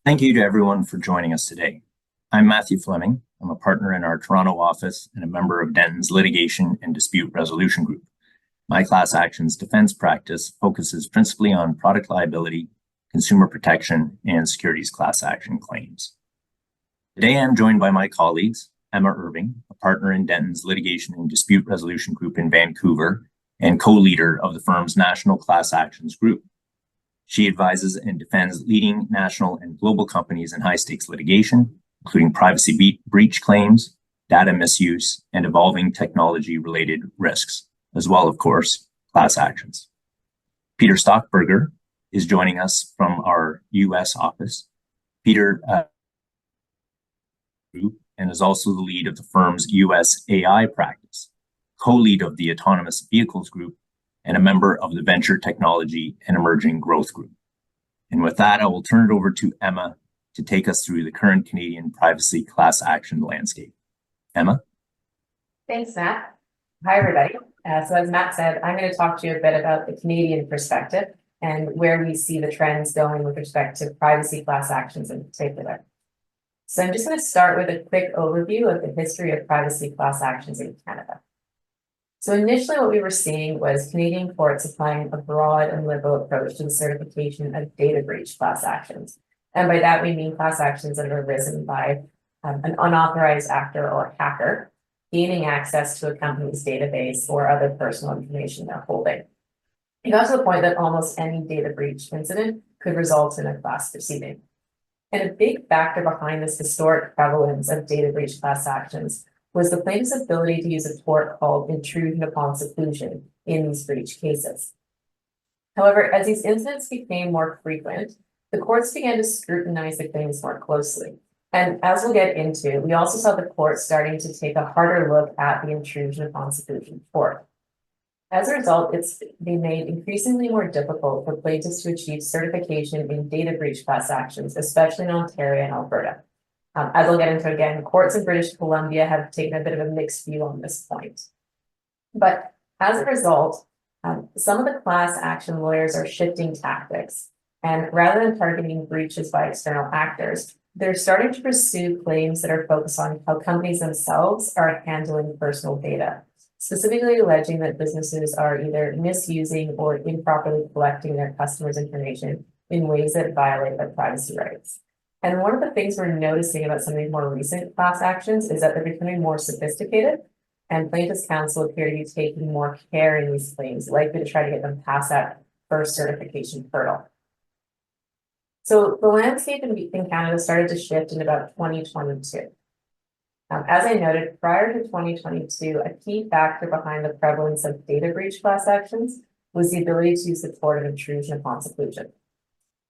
Thank you to everyone for joining us today. I'm Matthew Fleming. I'm a partner in our Toronto office and a member of Dentons Litigation and Dispute Resolution Group. My class actions defense practice focuses principally on product liability, consumer protection, and securities class action claims. Today, I'm joined by my colleagues, Emma Irving, a partner in Dentons Litigation and Dispute Resolution Group in Vancouver and co-leader of the firm's National Class Actions Group. She advises and defends leading national and global companies in high-stakes litigation, including privacy breach claims, data misuse, and evolving technology-related risks, as well, of course, class actions. Peter Stockberger is joining us from our U.S. office. Peter Group and is also the lead of the firm's U.S. AI practice, co-lead of the Autonomous Vehicles Group, and a member of the Venture Technology and Emerging Growth Group. And with that, I will turn it over to Emma to take us through the current Canadian privacy class action landscape. Emma? Thanks, Matt. Hi, everybody. So as Matt said, I'm going to talk to you a bit about the Canadian perspective and where we see the trends going with respect to privacy class actions in particular. So I'm just going to start with a quick overview of the history of privacy class actions in Canada. So initially what we were seeing was Canadian courts applying a broad and liberal approach to the certification of data breach class actions. And by that, we mean class actions that are arisen by an unauthorized actor or hacker gaining access to a company's database or other personal information they're holding. It got to the point that almost any data breach incident could result in a class proceeding. And a big factor behind this historic prevalence of data breach class actions was the plaintiff's ability to use a tort called intrusion upon seclusion in these breach cases. However, as these incidents became more frequent, the courts began to scrutinize the claims more closely. And as we'll get into, we also saw the courts starting to take a harder look at the intrusion upon seclusion tort. As a result, it's been made increasingly more difficult for plaintiffs to achieve certification in data breach class actions, especially in Ontario and Alberta. As I'll get into again, courts in British Columbia have taken a bit of a mixed view on this point. But as a result, some of the class action lawyers are shifting tactics. And rather than targeting breaches by external actors, they're starting to pursue claims that are focused on how companies themselves are handling personal data, specifically alleging that businesses are either misusing or improperly collecting their customers' information in ways that violate their privacy rights. And one of the things we're noticing about some of these more recent class actions is that they're becoming more sophisticated, and plaintiffs' counsel appear to be taking more care in these claims, likely to try to get them past that first certification hurdle. So the landscape in Canada started to shift in about 2022. As I noted, prior to 2022, a key factor behind the prevalence of data breach class actions was the ability to use the tort of intrusion upon seclusion.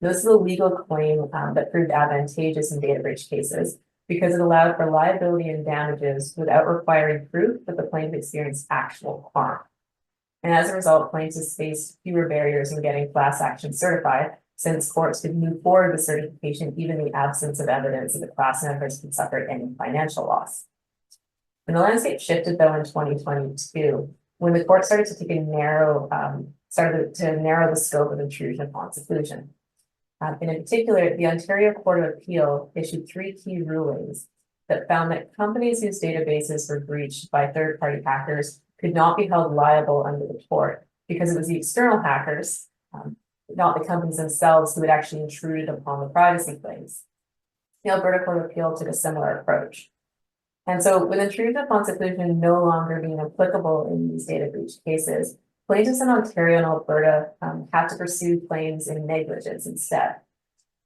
This is a legal claim that proved advantageous in data breach cases because it allowed for liability and damages without requiring proof that the plaintiff experienced actual harm. And as a result, plaintiffs faced fewer barriers in getting class action certified, since courts could move forward with certification even in the absence of evidence that the class members could suffer any financial loss. And the landscape shifted though in 2022 when the court started to take narrow the scope of intrusion upon seclusion. And in particular, the Ontario Court of Appeal issued 3 key rulings that found that companies whose databases were breached by third-party hackers could not be held liable under the tort because it was the external hackers, not the companies themselves, who had actually intruded upon the privacy claims. The Alberta Court of Appeal took a similar approach. And so with intrusion upon seclusion no longer being applicable in these data breach cases, plaintiffs in Ontario and Alberta had to pursue claims in negligence instead.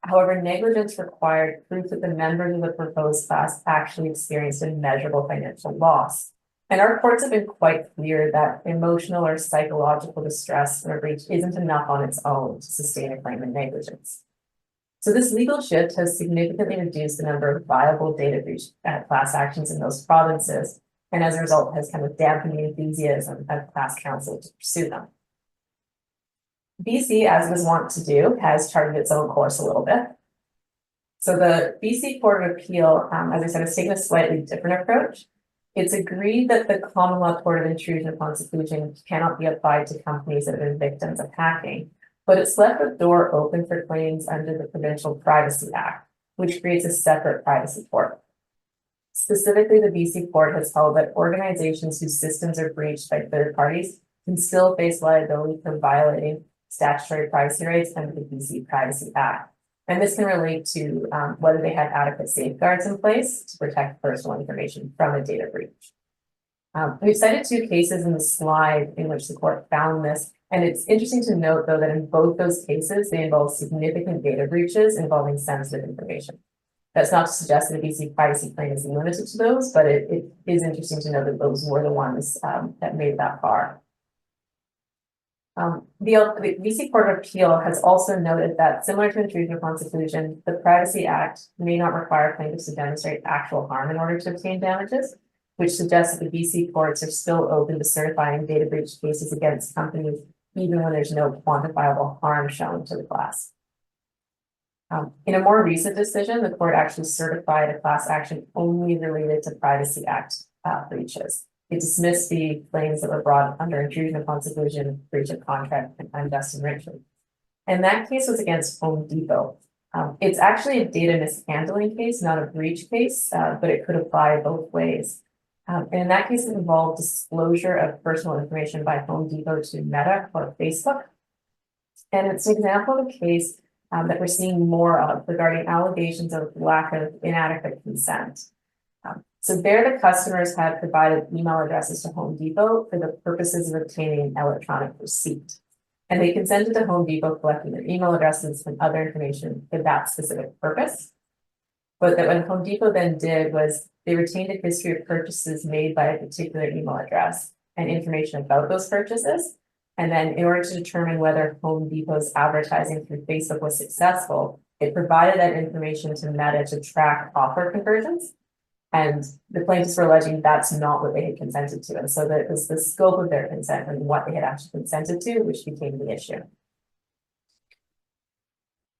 However, negligence required proof that the members of the proposed class actually experienced a measurable financial loss. And our courts have been quite clear that emotional or psychological distress from a breach isn't enough on its own to sustain a claim in negligence. So this legal shift has significantly reduced the number of viable data breach class actions in those provinces, and as a result has kind of dampened the enthusiasm of class counsel to pursue them. BC, as it was wont to do, has charted its own course a little bit. So the BC Court of Appeal, as I said, has taken a slightly different approach. It's agreed that the common law tort of intrusion upon seclusion cannot be applied to companies that have been victims of hacking, but it's left the door open for claims under the Provincial Privacy Act, which creates a separate privacy court. Specifically, the BC court has held that organizations whose systems are breached by third parties can still face liability for violating statutory privacy rights under the BC Privacy Act. And this can relate to whether they had adequate safeguards in place to protect personal information from a data breach. We've cited two cases in the slide in which the court found this, and it's interesting to note, though, that in both those cases, they involve significant data breaches involving sensitive information. That's not to suggest that the BC privacy claim is limited to those, but it is interesting to know that those were the ones that made that far. The BC Court of Appeal has also noted that, similar to intrusion upon seclusion, the Privacy Act may not require plaintiffs to demonstrate actual harm in order to obtain damages, which suggests that the BC courts are still open to certifying data breach cases against companies, even when there's no quantifiable harm shown to the class. In a more recent decision, the court actually certified a class action only related to Privacy Act breaches. It dismissed the claims that were brought under intrusion upon seclusion, breach of contract, and unjust enrichment. And that case was against Home Depot. It's actually a data mishandling case, not a breach case, but it could apply both ways. And in that case, it involved disclosure of personal information by Home Depot to Meta or Facebook. And it's an example of a case that we're seeing more of regarding allegations of lack of inadequate consent. So there, the customers had provided email addresses to Home Depot for the purposes of obtaining an electronic receipt. And they consented to Home Depot collecting their email addresses and other information for that specific purpose. But that what Home Depot then did was they retained a history of purchases made by a particular email address and information about those purchases. And then in order to determine whether Home Depot's advertising through Facebook was successful, it provided that information to Meta to track offer conversions. And the plaintiffs were alleging that's not what they had consented to. And so that it was the scope of their consent and what they had actually consented to, which became the issue.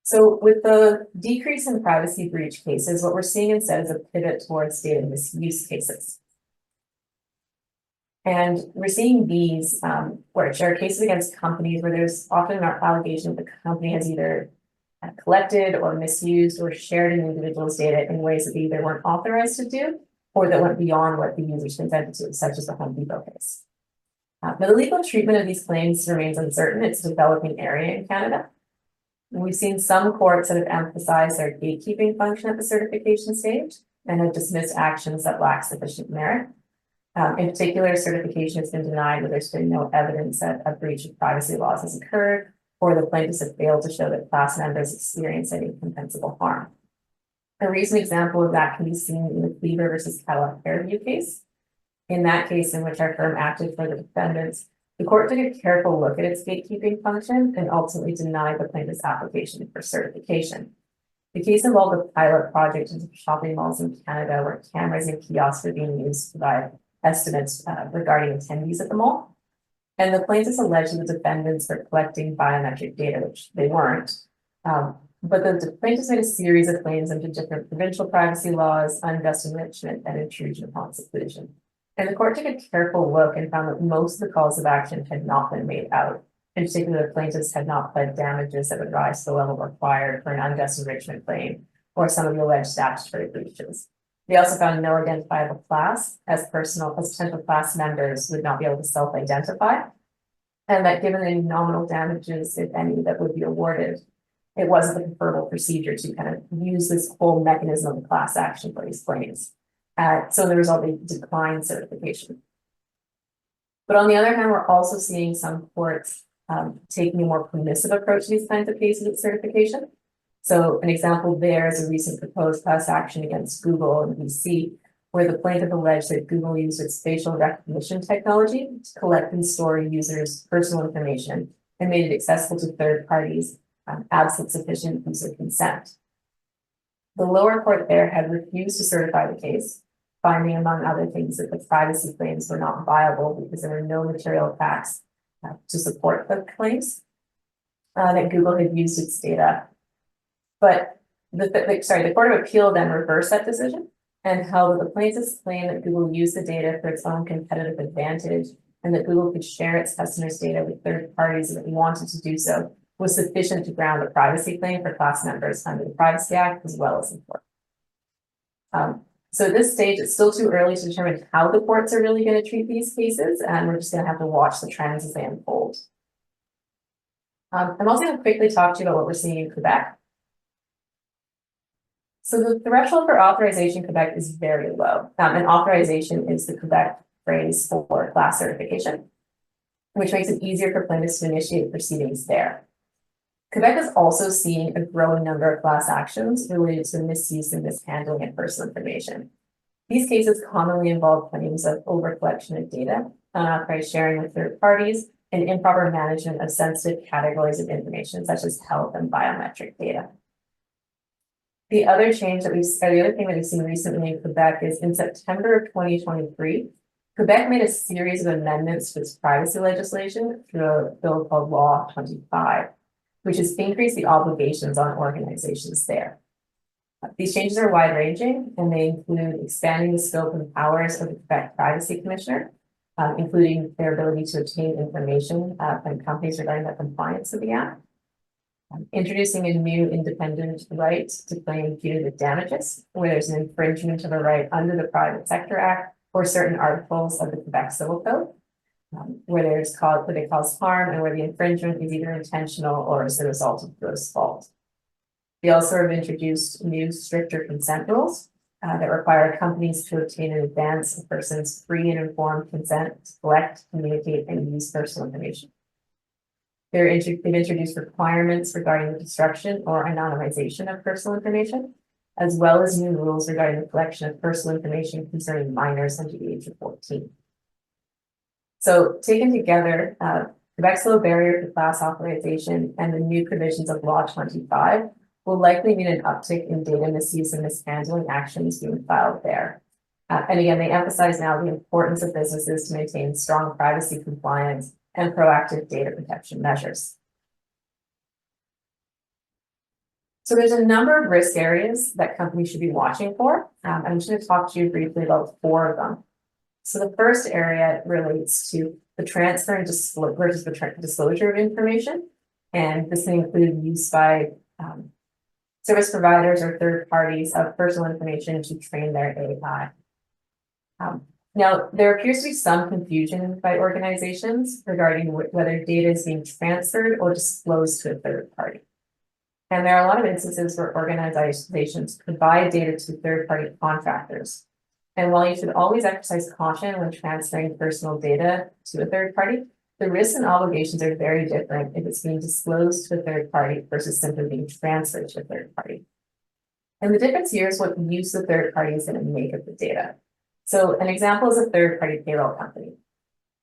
So with the decrease in privacy breach cases, what we're seeing instead is a pivot towards data misuse cases. And we're seeing these, which are cases against companies where there's often an allegation that the company has either collected or misused or shared an individual's data in ways that they either weren't authorized to do or that went beyond what the users consented to, such as the Home Depot case. Now, the legal treatment of these claims remains uncertain. It's a developing area in Canada. And we've seen some courts that have emphasized their gatekeeping function at the certification stage and have dismissed actions that lack sufficient merit. In particular, certification has been denied where there's been no evidence that a breach of privacy laws has occurred, or the plaintiffs have failed to show that class members experience any compensable harm. A recent example of that can be seen in the Cleaver versus Cadillac Fairview case. In that case, in which our firm acted for the defendants, the court took a careful look at its gatekeeping function and ultimately denied the plaintiff's application for certification. The case involved a pilot project into shopping malls in Canada where cameras and kiosks were being used to provide estimates regarding attendees at the mall. And the plaintiffs alleged the defendants were collecting biometric data, which they weren't. But the plaintiffs made a series of claims under different provincial privacy laws, unjust enrichment, and intrusion upon seclusion. And the court took a careful look and found that most of the calls of action had not been made out. In particular, the plaintiffs had not pled damages that would rise to the level required for an unjust enrichment claim or some of the alleged statutory breaches. They also found no identifiable class as potential class members would not be able to self-identify, and that given any nominal damages, if any, that would be awarded, it wasn't the preferable procedure to kind of use this whole mechanism of class action for these claims. So the result, they declined certification. But on the other hand, we're also seeing some courts taking a more permissive approach to these kinds of cases at certification. So an example there is a recent proposed class action against Google in BC, where the plaintiff alleged that Google used its facial recognition technology to collect and store users' personal information and made it accessible to third parties absent sufficient user consent. The lower court there had refused to certify the case, finding, among other things, that the privacy claims were not viable because there were no material facts to support the claims, that Google had used its data. But the Court of Appeal then reversed that decision and held that the plaintiff's claim that Google used the data for its own competitive advantage and that Google could share its customers' data with third parties if it wanted to do so was sufficient to ground a privacy claim for class members under the Privacy Act as well as in court. So at this stage, it's still too early to determine how the courts are really going to treat these cases, and we're just going to have to watch the trends as they unfold. I'm also going to quickly talk to you about what we're seeing in Quebec. So the threshold for authorization in Quebec is very low, and authorization is the Quebec phrase for class certification, which makes it easier for plaintiffs to initiate proceedings there. Quebec is also seeing a growing number of class actions related to misuse and mishandling of personal information. These cases commonly involve claims of overcollection of data, unauthorized sharing with third parties, and improper management of sensitive categories of information, such as health and biometric data. The other thing that we've seen recently in Quebec is in September of 2023, Quebec made a series of amendments to its privacy legislation through a bill called Law 25, which has increased the obligations on organizations there. These changes are wide-ranging, and they include expanding the scope and powers of the Quebec Privacy Commissioner, including their ability to obtain information from companies regarding the compliance of the Act, introducing a new independent right to claim punitive damages, where there's an infringement of a right under the Private Sector Act or certain articles of the Quebec Civil Code, where they cause harm and where the infringement is either intentional or as a result of gross fault. They also have introduced new stricter consent rules that require companies to obtain in advance a person's free and informed consent to collect, communicate, and use personal information. They've introduced requirements regarding the destruction or anonymization of personal information, as well as new rules regarding the collection of personal information concerning minors under the age of 14. So taken together, Quebec's low barrier to class authorization and the new provisions of Law 25 will likely mean an uptick in data misuse and mishandling actions being filed there. And again, they emphasize now the importance of businesses to maintain strong privacy compliance and proactive data protection measures. So there's a number of risk areas that companies should be watching for. I'm just going to talk to you briefly about 4 of them. So the first area relates to the transfer and versus the disclosure of information. And this can include use by service providers or third parties of personal information to train their AI. Now, there appears to be some confusion by organizations regarding whether data is being transferred or disclosed to a third party. And there are a lot of instances where organizations provide data to third-party contractors. And while you should always exercise caution when transferring personal data to a third party, the risks and obligations are very different if it's being disclosed to a third party versus simply being transferred to a third party. And the difference here is what use the third party is going to make of the data. So an example is a third-party payroll company.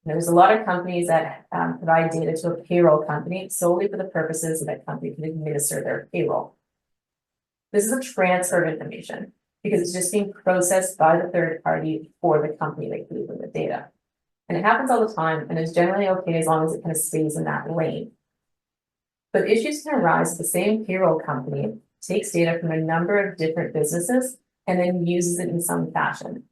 There's a lot of companies that provide data to a payroll company solely for the purposes that that company can administer their payroll. This is a transfer of information because it's just being processed by the third party for the company that gave them the data. And it happens all the time and is generally okay as long as it kind of stays in that lane. But issues can arise if the same payroll company takes data from a number of different businesses and then uses it in some fashion.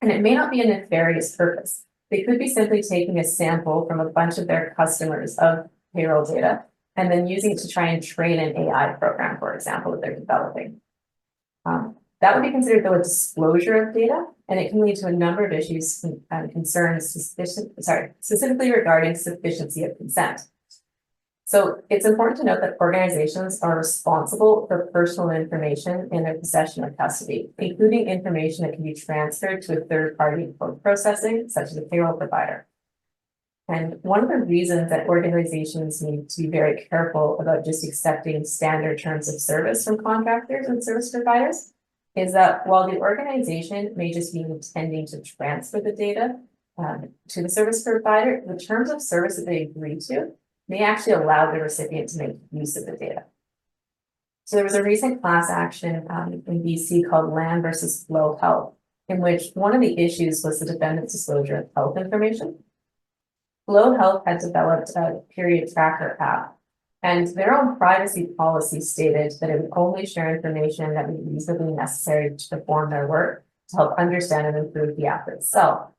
And it may not be a nefarious purpose. They could be simply taking a sample from a bunch of their customers of payroll data and then using it to try and train an AI program, for example, that they're developing. That would be considered though a disclosure of data, and it can lead to a number of issues and concerns specifically regarding sufficiency of consent. So it's important to note that organizations are responsible for personal information in their possession or custody, including information that can be transferred to a third party for processing, such as a payroll provider. And one of the reasons that organizations need to be very careful about just accepting standard terms of service from contractors and service providers is that while the organization may just be intending to transfer the data to the service provider, the terms of service that they agree to may actually allow the recipient to make use of the data. So there was a recent class action in BC called Land versus Flow Health, in which one of the issues was the defendant's disclosure of health information. Flow Health had developed a period tracker app, and their own privacy policy stated that it would only share information that would be reasonably necessary to perform their work to help understand and improve the app itself.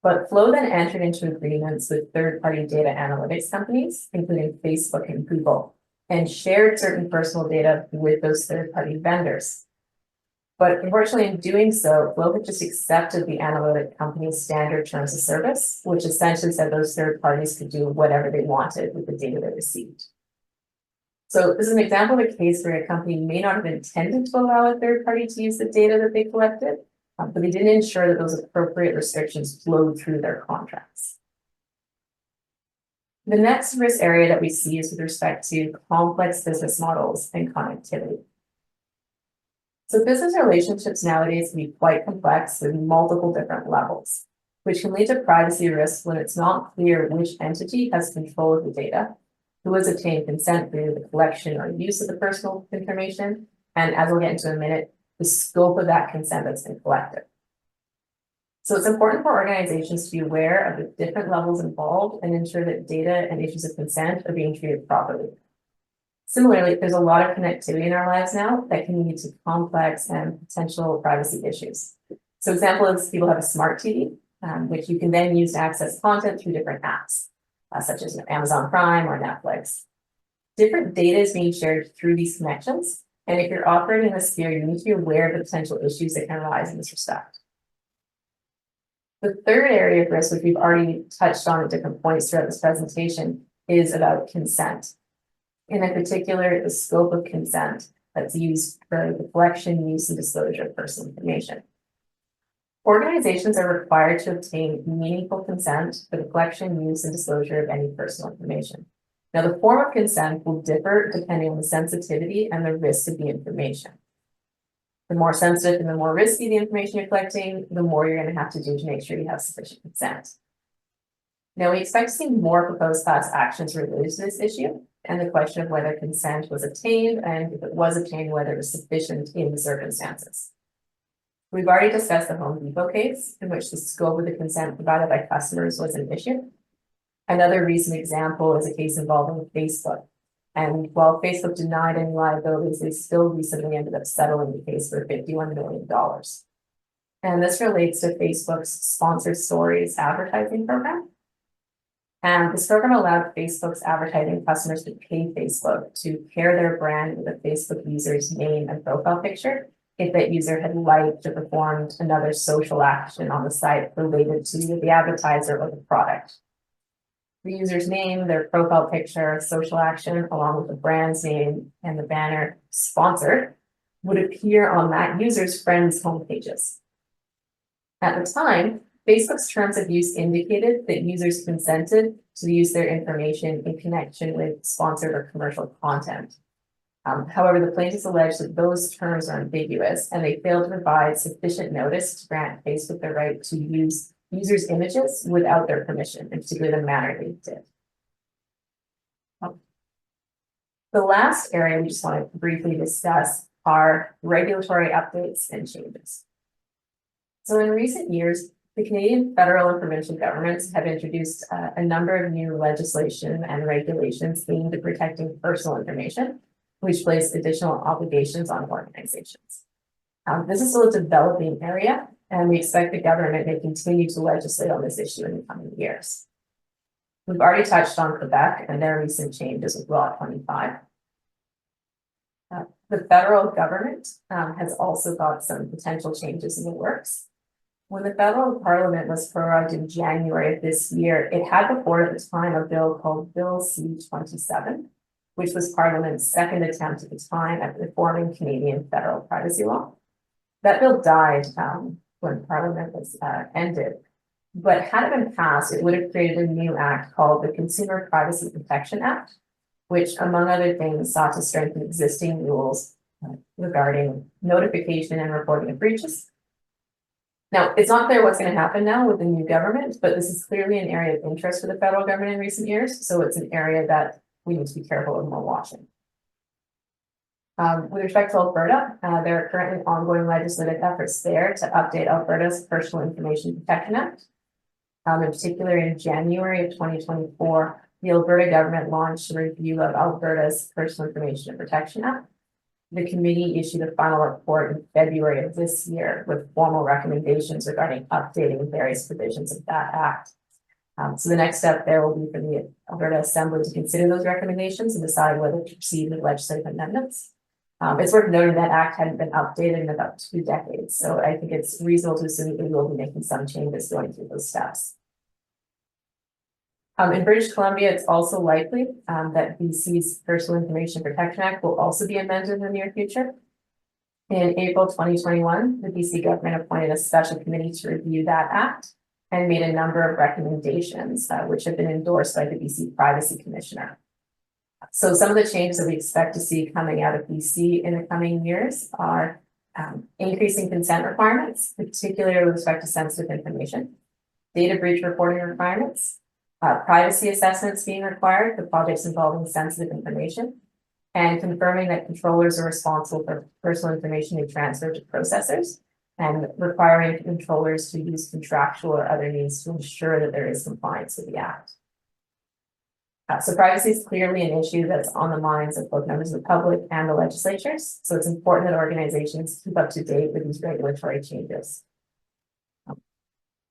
But Flow then entered into agreements with third-party data analytics companies, including Facebook and Google, and shared certain personal data with those third-party vendors. But unfortunately, in doing so, Flow had just accepted the analytic company's standard terms of service, which essentially said those third parties could do whatever they wanted with the data they received. So this is an example of a case where a company may not have intended to allow a third party to use the data that they collected, but they didn't ensure that those appropriate restrictions flowed through their contracts. The next risk area that we see is with respect to complex business models and connectivity. So business relationships nowadays can be quite complex with multiple different levels, which can lead to privacy risks when it's not clear which entity has control of the data, who has obtained consent through the collection or use of the personal information, and as we'll get into in a minute, the scope of that consent that's been collected. So it's important for organizations to be aware of the different levels involved and ensure that data and issues of consent are being treated properly. Similarly, there's a lot of connectivity in our lives now that can lead to complex and potential privacy issues. So example is people have a smart TV, which you can then use to access content through different apps, such as Amazon Prime or Netflix. Different data is being shared through these connections. And if you're operating in this sphere, you need to be aware of the potential issues that can arise in this respect. The third area of risk, which we've already touched on at different points throughout this presentation, is about consent. And in particular, the scope of consent that's used for the collection, use, and disclosure of personal information. Organizations are required to obtain meaningful consent for the collection, use, and disclosure of any personal information. Now, the form of consent will differ depending on the sensitivity and the risk of the information. The more sensitive and the more risky the information you're collecting, the more you're going to have to do to make sure you have sufficient consent. Now, we expect to see more proposed class actions related to this issue and the question of whether consent was obtained, and if it was obtained, whether it was sufficient in the circumstances. We've already discussed the Home Depot case, in which the scope of the consent provided by customers was an issue. Another recent example is a case involving Facebook. And while Facebook denied any liabilities, they still recently ended up settling the case for $51 million. And this relates to Facebook's Sponsored Stories advertising program. And this program allowed Facebook's advertising customers to pay Facebook to pair their brand with a Facebook user's name and profile picture if that user had liked or performed another social action on the site related to the advertiser or the product. The user's name, their profile picture, social action, along with the brand's name and the banner sponsored, would appear on that user's friends' homepages. At the time, Facebook's terms of use indicated that users consented to use their information in connection with sponsored or commercial content. However, the plaintiffs alleged that those terms are ambiguous and they failed to provide sufficient notice to grant Facebook the right to use users' images without their permission, in particular the manner they did. The last area we just want to briefly discuss are regulatory updates and changes. So in recent years, the Canadian federal and provincial governments have introduced a number of new legislation and regulations aimed at protecting personal information, which place additional obligations on organizations. This is still a developing area, and we expect the government may continue to legislate on this issue in the coming years. We've already touched on Quebec and their recent changes with Law 25. The federal government has also got some potential changes in the works. When the federal parliament was prorogued in January of this year, it had before it at the time a bill called Bill C-27, which was Parliament's second attempt at the time at reforming Canadian federal privacy law. That bill died when Parliament was ended, but had it been passed, it would have created a new act called the Consumer Privacy Protection Act, which, among other things, sought to strengthen existing rules regarding notification and reporting of breaches. Now, it's not clear what's going to happen now with the new government, but this is clearly an area of interest for the federal government in recent years, so it's an area that we need to be careful of more watching. With respect to Alberta, there are currently ongoing legislative efforts there to update Alberta's Personal Information Protection Act. In particular, in January of 2024, the Alberta government launched a review of Alberta's Personal Information Protection Act. the committee issued a final report in February of this year with formal recommendations regarding updating various provisions of that act. So the next step there will be for the Alberta Assembly to consider those recommendations and decide whether to proceed with legislative amendments. It's worth noting that act hadn't been updated in about 2 decades, so I think it's reasonable to assume that we will be making some changes going through those steps. In British Columbia, it's also likely that BC's Personal Information Protection Act will also be amended in the near future. In April 2021, the BC government appointed a special committee to review that act and made a number of recommendations, which have been endorsed by the BC Privacy Commissioner. So some of the changes that we expect to see coming out of BC in the coming years are increasing consent requirements, particularly with respect to sensitive information, data breach reporting requirements, privacy assessments being required for projects involving sensitive information, and confirming that controllers are responsible for personal information they transfer to processors, and requiring controllers to use contractual or other means to ensure that there is compliance with the act. So privacy is clearly an issue that's on the minds of both members of the public and the legislatures. So it's important that organizations keep up to date with these regulatory changes.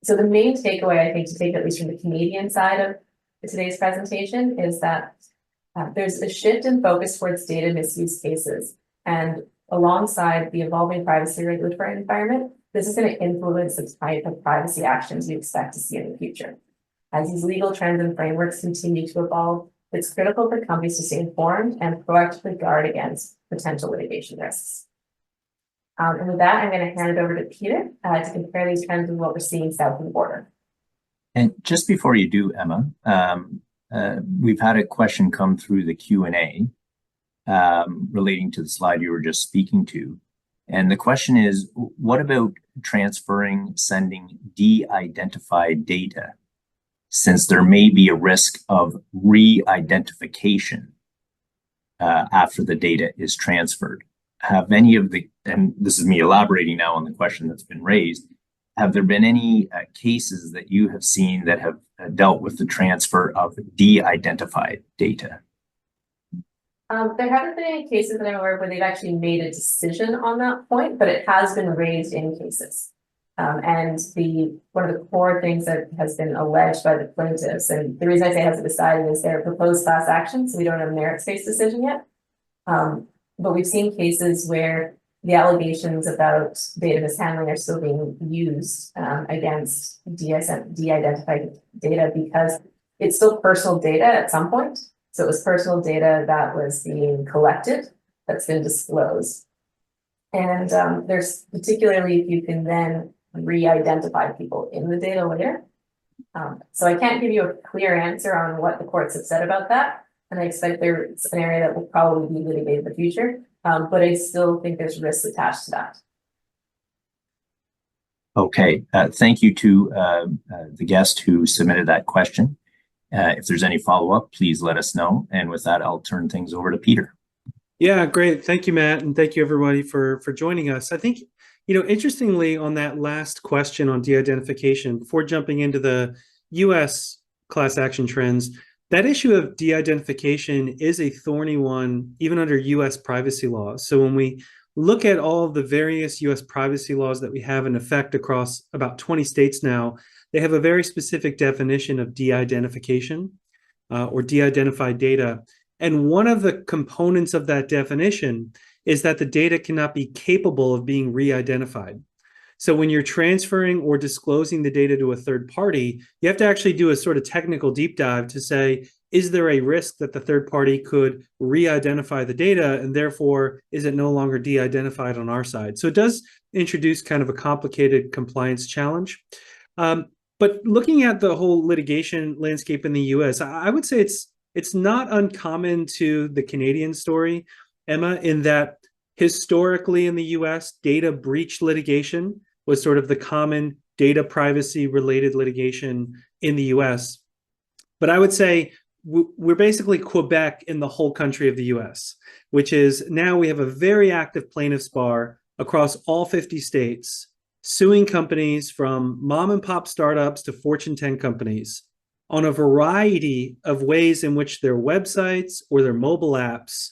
So the main takeaway, I think, to take at least from the Canadian side of today's presentation is that there's a shift in focus towards data misuse cases. And alongside the evolving privacy regulatory environment, this is going to influence the type of privacy actions we expect to see in the future. As these legal trends and frameworks continue to evolve, it's critical for companies to stay informed and proactively guard against potential litigation risks. And with that, I'm going to hand it over to Peter to compare these trends with what we're seeing south of the border. And just before you do, Emma, we've had a question come through the Q&A relating to the slide you were just speaking to. And the question is, what about transferring, sending de-identified data, since there may be a risk of re-identification after the data is transferred? Have any of the, and this is me elaborating now on the question that's been raised, have there been any cases that you have seen that have dealt with the transfer of de-identified data? There haven't been any cases that I'm aware of where they've actually made a decision on that point, but it has been raised in cases. And one of the core things that has been alleged by the plaintiffs, and the reason I say it hasn't decided, is their proposed class action, so we don't have a merits-based decision yet. But we've seen cases where the allegations about data mishandling are still being used against de-identified data because it's still personal data at some point. So it was personal data that was being collected that's been disclosed. And there's particularly if you can then re-identify people in the data later. So I can't give you a clear answer on what the courts have said about that. And I expect there's an area that will probably be litigated in the future. But I still think there's risks attached to that. Okay, thank you to the guest who submitted that question. If there's any follow-up, please let us know. And with that, I'll turn things over to Peter. Yeah, great. Thank you, Matt. And thank you, everybody, for joining us. I think, interestingly, on that last question on de-identification, before jumping into the U.S. class action trends, that issue of de-identification is a thorny one, even under U.S. privacy laws. So when we look at all of the various U.S. privacy laws that we have in effect across about 20 states now, they have a very specific definition of de-identification or de-identified data. And one of the components of that definition is that the data cannot be capable of being re-identified. So when you're transferring or disclosing the data to a third party, you have to actually do a sort of technical deep dive to say, is there a risk that the third party could re-identify the data, and therefore is it no longer de-identified on our side? So it does introduce kind of a complicated compliance challenge. But looking at the whole litigation landscape in the US, I would say it's not uncommon to the Canadian story, Emma, in that historically in the US, data breach litigation was sort of the common data privacy related litigation in the US. But I would say we're basically Quebec in the whole country of the US, which is now we have a very active plaintiffs bar across all 50 states, suing companies from mom and pop startups to Fortune 10 companies on a variety of ways in which their websites or their mobile apps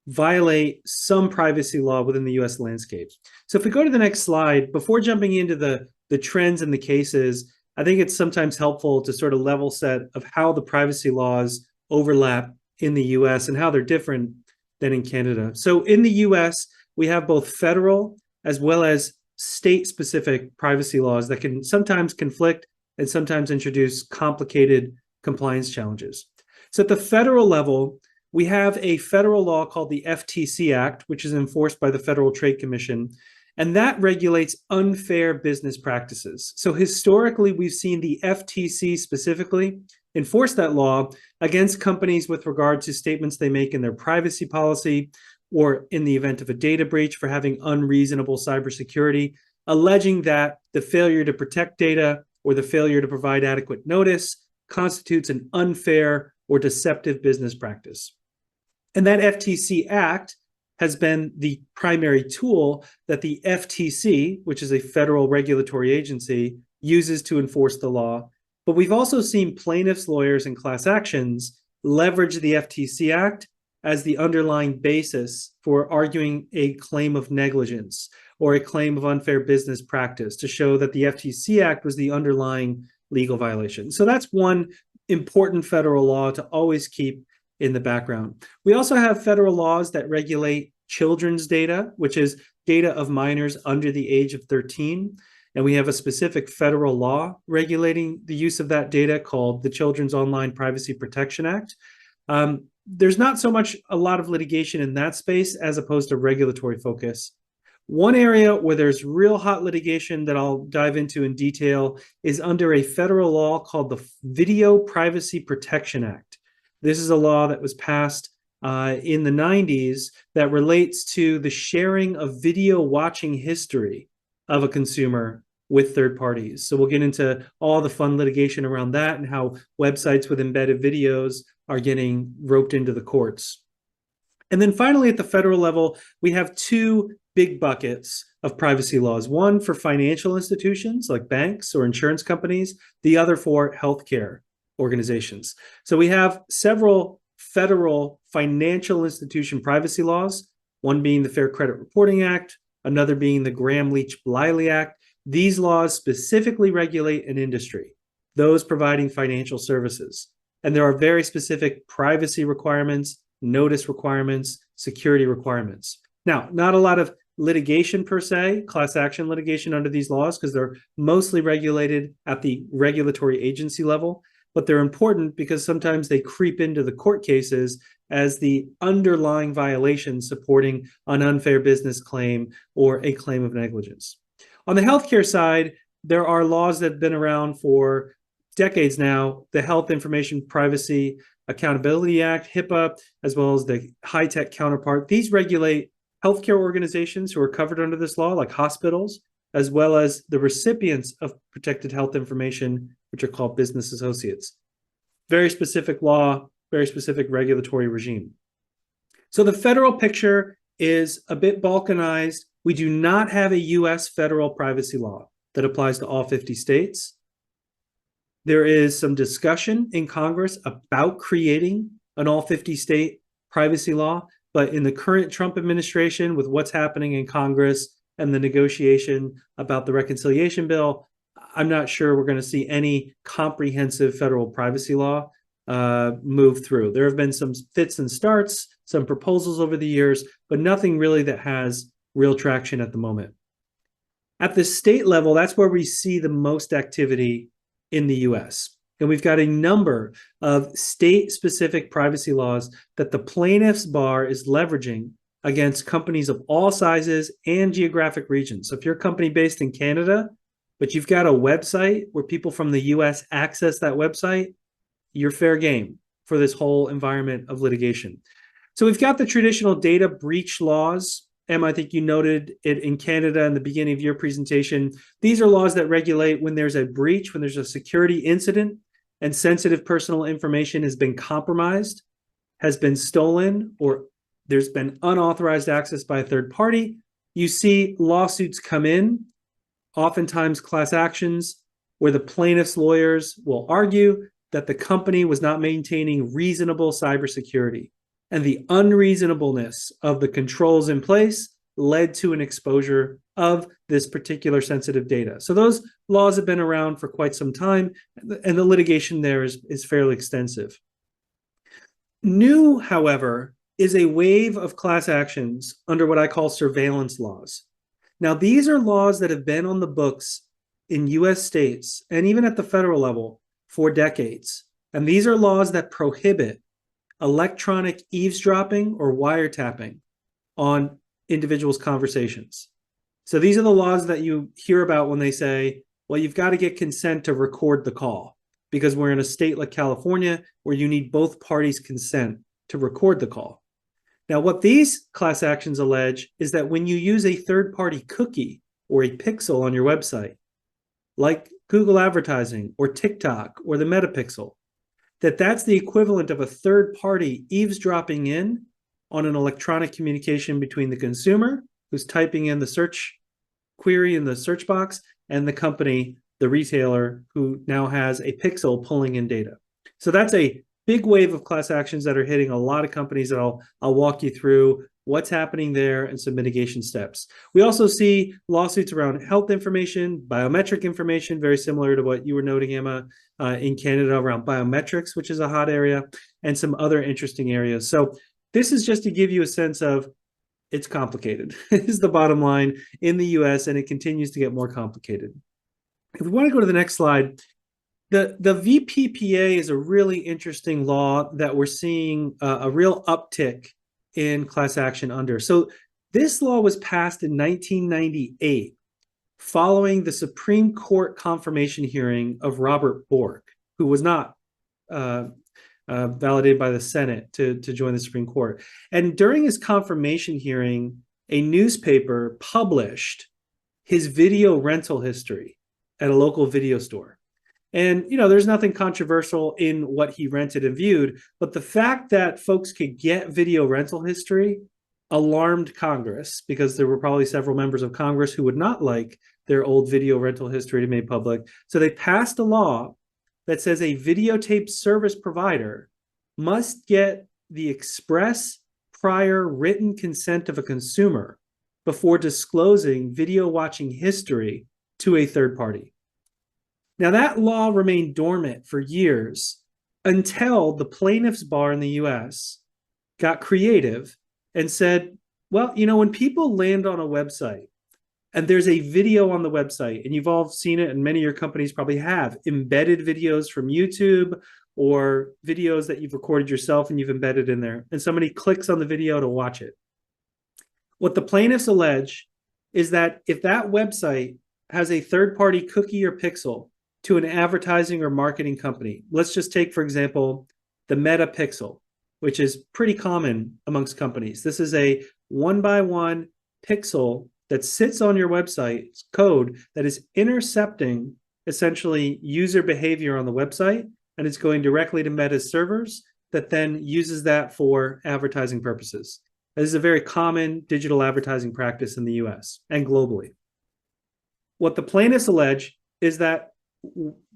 violate some privacy law within the US landscape. So if we go to the next slide, before jumping into the trends and the cases, I think it's sometimes helpful to sort of level set of how the privacy laws overlap in the US and how they're different than in Canada. So in the US, we have both federal as well as state-specific privacy laws that can sometimes conflict and sometimes introduce complicated compliance challenges. So at the federal level, we have a federal law called the FTC Act, which is enforced by the Federal Trade Commission, and that regulates unfair business practices. So historically, we've seen the FTC specifically enforce that law against companies with regard to statements they make in their privacy policy, or in the event of a data breach for having unreasonable cybersecurity, alleging that the failure to protect data or the failure to provide adequate notice constitutes an unfair or deceptive business practice. And that FTC Act has been the primary tool that the FTC, which is a federal regulatory agency, uses to enforce the law. But we've also seen plaintiffs, lawyers, and class actions leverage the FTC Act as the underlying basis for arguing a claim of negligence or a claim of unfair business practice to show that the FTC Act was the underlying legal violation. So that's one important federal law to always keep in the background. We also have federal laws that regulate children's data, which is data of minors under the age of 13. And we have a specific federal law regulating the use of that data called the Children's Online Privacy Protection Act. There's not so much a lot of litigation in that space as opposed to regulatory focus. One area where there's real hot litigation that I'll dive into in detail is under a federal law called the Video Privacy Protection Act. This is a law that was passed in the 90s that relates to the sharing of video watching history of a consumer with third parties. So we'll get into all the fun litigation around that and how websites with embedded videos are getting roped into the courts. And then finally, at the federal level, we have two big buckets of privacy laws, one for financial institutions like banks or insurance companies, the other for healthcare organizations. So we have several federal financial institution privacy laws, one being the Fair Credit Reporting Act, another being the Graham-Leach-Bliley Act. These laws specifically regulate an industry, those providing financial services. And there are very specific privacy requirements, notice requirements, security requirements. Now, not a lot of litigation per se, class action litigation under these laws, because they're mostly regulated at the regulatory agency level, but they're important because sometimes they creep into the court cases as the underlying violation supporting an unfair business claim or a claim of negligence. On the healthcare side, there are laws that have been around for decades now, the Health Information Privacy Accountability Act, HIPAA, as well as the high-tech counterpart. These regulate healthcare organizations who are covered under this law, like hospitals, as well as the recipients of protected health information, which are called business associates. Very specific law, very specific regulatory regime. So the federal picture is a bit balkanized. We do not have a US federal privacy law that applies to all 50 states. There is some discussion in Congress about creating an all 50 state privacy law, but in the current Trump administration, with what's happening in Congress and the negotiation about the reconciliation bill, I'm not sure we're going to see any comprehensive federal privacy law move through. There have been some fits and starts, some proposals over the years, but nothing really that has real traction at the moment. At the state level, that's where we see the most activity in the US. And we've got a number of state-specific privacy laws that the plaintiff's bar is leveraging against companies of all sizes and geographic regions. So if you're a company based in Canada, but you've got a website where people from the US access that website, you're fair game for this whole environment of litigation. So we've got the traditional data breach laws. Emma, I think you noted it in Canada in the beginning of your presentation. These are laws that regulate when there's a breach, when there's a security incident, and sensitive personal information has been compromised, has been stolen, or there's been unauthorized access by a third party. You see lawsuits come in, oftentimes class actions, where the plaintiff's lawyers will argue that the company was not maintaining reasonable cybersecurity. and the unreasonableness of the controls in place led to an exposure of this particular sensitive data. So those laws have been around for quite some time, and the litigation there is fairly extensive. New, however, is a wave of class actions under what I call surveillance laws. Now, these are laws that have been on the books in US states and even at the federal level for decades. And these are laws that prohibit electronic eavesdropping or wiretapping on individuals' conversations. So these are the laws that you hear about when they say, well, you've got to get consent to record the call because we're in a state like California where you need both parties' consent to record the call. Now, what these class actions allege is that when you use a third-party cookie or a pixel on your website, like Google advertising or TikTok or the Meta pixel, that's the equivalent of a third party eavesdropping in on an electronic communication between the consumer who's typing in the search query in the search box and the company, the retailer, who now has a pixel pulling in data. So that's a big wave of class actions that are hitting a lot of companies that I'll walk you through what's happening there and some mitigation steps. We also see lawsuits around health information, biometric information, very similar to what you were noting, Emma, in Canada around biometrics, which is a hot area, and some other interesting areas. So this is just to give you a sense of it's complicated, is the bottom line in the US, and it continues to get more complicated. If we want to go to the next slide, the VPPA is a really interesting law that we're seeing a real uptick in class action under. So this law was passed in 1998 following the Supreme Court confirmation hearing of Robert Bork, who was not validated by the Senate to join the Supreme Court. And during his confirmation hearing, a newspaper published his video rental history at a local video store. And, you know, there's nothing controversial in what he rented and viewed, but the fact that folks could get video rental history alarmed Congress, because there were probably several members of Congress who would not like their old video rental history to be made public. So they passed a law that says a videotape service provider must get the express prior written consent of a consumer before disclosing video watching history to a third party. Now, that law remained dormant for years until the plaintiffs' bar in the US got creative and said, well, you know, when people land on a website and there's a video on the website, and you've all seen it, and many of your companies probably have, embedded videos from YouTube or videos that you've recorded yourself and you've embedded in there, and somebody clicks on the video to watch it. What the plaintiffs allege is that if that website has a third-party cookie or pixel to an advertising or marketing company. Let's just take, for example, the Meta pixel, which is pretty common amongst companies. This is a one-by-one pixel that sits on your website's code that is intercepting essentially user behavior on the website, and it's going directly to Meta's servers that then uses that for advertising purposes. This is a very common digital advertising practice in the US and globally. What the plaintiffs allege is that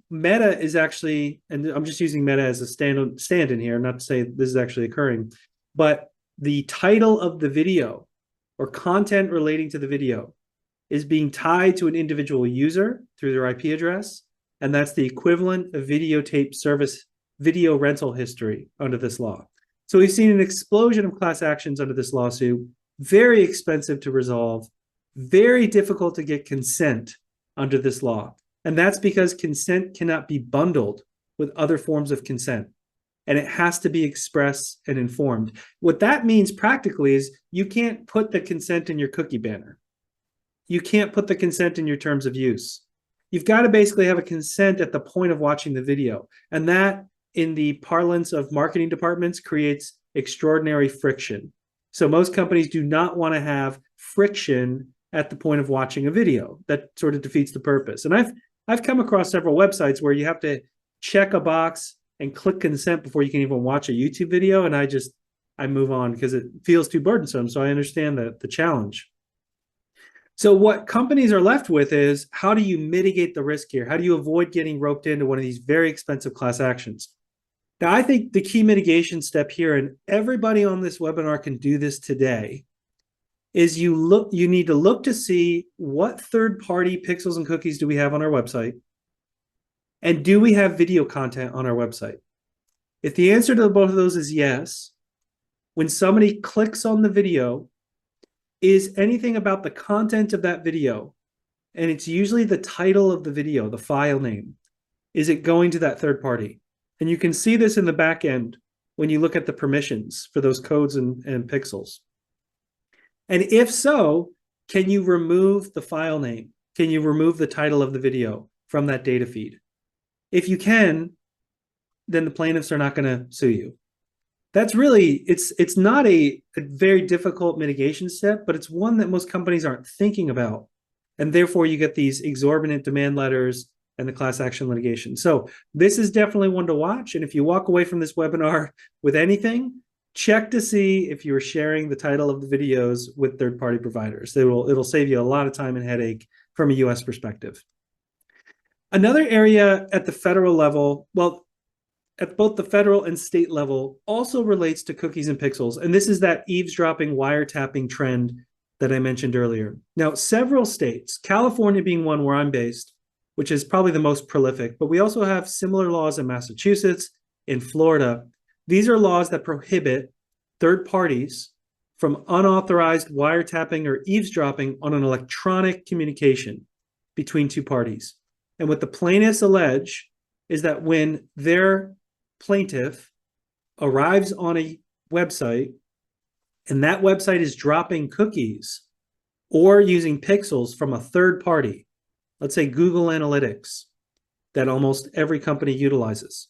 Meta is actually, and I'm just using Meta as a stand-in here, not to say this is actually occurring, but the title of the video or content relating to the video is being tied to an individual user through their IP address, and that's the equivalent of videotape service video rental history under this law. So we've seen an explosion of class actions under this lawsuit, very expensive to resolve, very difficult to get consent under this law. And that's because consent cannot be bundled with other forms of consent. And it has to be express and informed. What that means practically is you can't put the consent in your cookie banner. You can't put the consent in your terms of use. You've got to basically have a consent at the point of watching the video. And that, in the parlance of marketing departments, creates extraordinary friction. So most companies do not want to have friction at the point of watching a video. That sort of defeats the purpose. And I've come across several websites where you have to check a box and click consent before you can even watch a YouTube video. And I move on because it feels too burdensome. So I understand the challenge. So what companies are left with is, how do you mitigate the risk here? How do you avoid getting roped into one of these very expensive class actions? Now, I think the key mitigation step here, and everybody on this webinar can do this today, is you need to look to see what third-party pixels and cookies do we have on our website, and do we have video content on our website? If the answer to both of those is yes, when somebody clicks on the video, is anything about the content of that video, and it's usually the title of the video, the file name, is it going to that third party? And you can see this in the back end when you look at the permissions for those codes and pixels. And if so, can you remove the file name? Can you remove the title of the video from that data feed? If you can, then the plaintiffs are not going to sue you. That's really, it's not a very difficult mitigation step, but it's one that most companies aren't thinking about. And therefore, you get these exorbitant demand letters and the class action litigation. So this is definitely one to watch. And if you walk away from this webinar with anything, check to see if you're sharing the title of the videos with third-party providers. It'll save you a lot of time and headache from a US perspective. Another area at the federal level, well, at both the federal and state level, also relates to cookies and pixels. And this is that eavesdropping, wiretapping trend that I mentioned earlier. Now, several states, California being one where I'm based, which is probably the most prolific, but we also have similar laws in Massachusetts, in Florida. These are laws that prohibit third parties from unauthorized wiretapping or eavesdropping on an electronic communication between two parties. And what the plaintiffs allege is that when their plaintiff arrives on a website and that website is dropping cookies or using pixels from a third party, let's say Google Analytics, that almost every company utilizes,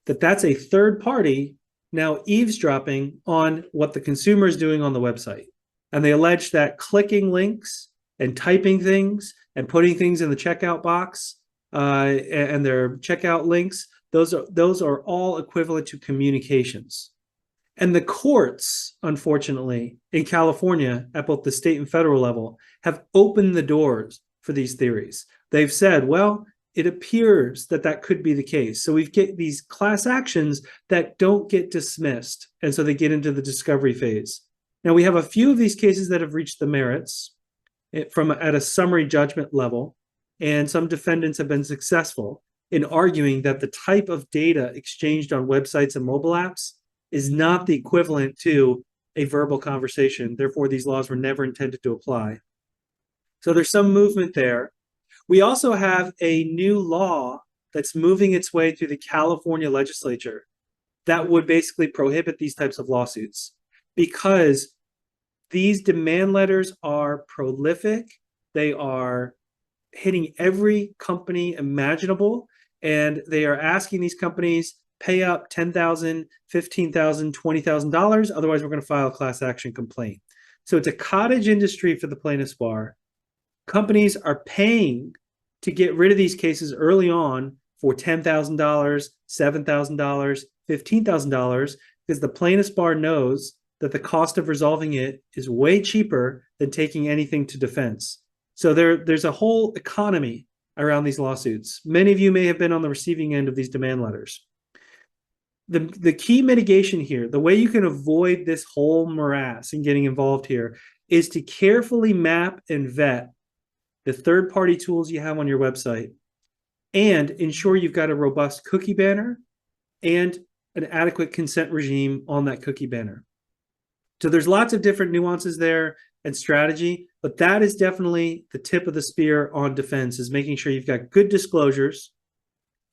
that's a third party now eavesdropping on what the consumer is doing on the website. And they allege that clicking links and typing things and putting things in the checkout box and their checkout links, those are all equivalent to communications. And the courts, unfortunately, in California, at both the state and federal level, have opened the doors for these theories. They've said, well, it appears that could be the case. So we get these class actions that don't get dismissed. And so they get into the discovery phase. Now, we have a few of these cases that have reached the merits at a summary judgment level. And some defendants have been successful in arguing that the type of data exchanged on websites and mobile apps is not the equivalent to a verbal conversation. Therefore, these laws were never intended to apply. So there's some movement there. We also have a new law that's moving its way through the California legislature that would basically prohibit these types of lawsuits because these demand letters are prolific. They are hitting every company imaginable, and they are asking these companies pay up $10,000, $15,000, $20,000. Otherwise, we're going to file a class action complaint. So it's a cottage industry for the plaintiff's bar. Companies are paying to get rid of these cases early on for $10,000, $7,000, $15,000 because the plaintiff's bar knows that the cost of resolving it is way cheaper than taking anything to defense. So there's a whole economy around these lawsuits. Many of you may have been on the receiving end of these demand letters. The key mitigation here, the way you can avoid this whole morass and getting involved here, is to carefully map and vet the third-party tools you have on your website and ensure you've got a robust cookie banner and an adequate consent regime on that cookie banner. So there's lots of different nuances there and strategy, but that is definitely the tip of the spear on defense, is making sure you've got good disclosures,